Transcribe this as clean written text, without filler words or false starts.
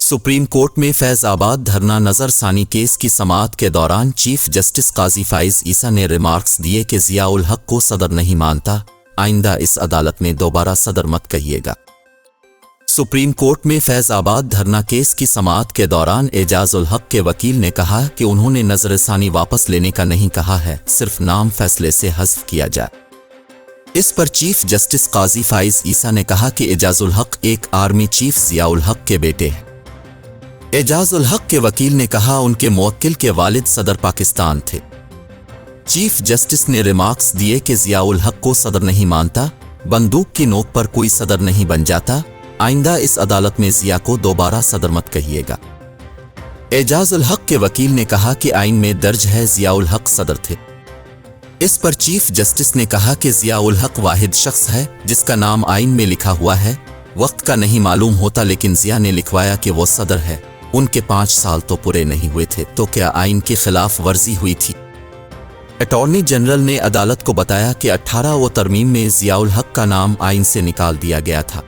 Supreme court में फैज़ाबाद धरना नज़रसानी case की समाअत के दौरान चीफ जस्टिस काजी फाइज ईसा ने रिमार्क्स दिए कि ज़िया उल हक को सदर नहीं मानता, आइंदा इस अदालत में दोबारा सदर मत कहिएगा। सुप्रीम कोर्ट में फैज़ाबाद धरना केस की समाअत के दौरान एजाज उल हक के वकील ने कहा कि उन्होंने नज़रसानी वापस लेने का नहीं कहा है, सिर्फ नाम फैसले से हज़्फ किया जाए। इस पर चीफ जस्टिस काजी फाइज ईसा ने कहा कि एजाज उल हक एक आर्मी चीफ ज़िया उल हक के बेटे हैं। एजाज उल हक के वकील ने कहा उनके मुवक्किल के वालिद सदर पाकिस्तान थे। चीफ जस्टिस ने रिमार्क्स दिए कि ज़िया उल हक को सदर नहीं मानता, बंदूक की नोक पर कोई सदर नहीं बन जाता, आइंदा इस अदालत में ज़िया को दोबारा सदर मत कहिएगा। एजाज उल हक के वकील ने कहा कि आइन में दर्ज है ज़िया उल हक सदर थे। इस पर चीफ जस्टिस ने कहा कि ज़िया उल हक वाहिद शख्स है जिसका नाम आइन में लिखा हुआ है, वक्त का नहीं मालूम होता लेकिन ज़िया ने लिखवाया कि वो सदर है। उनके 5 साल तो पूरे नहीं हुए थे, तो क्या आइन की खिलाफ वर्जी हुई थी? अटॉर्नी जनरल ने अदालत को बताया कि 18 तरमीम में ज़िया उल हक का नाम आइन से निकाल दिया गया था।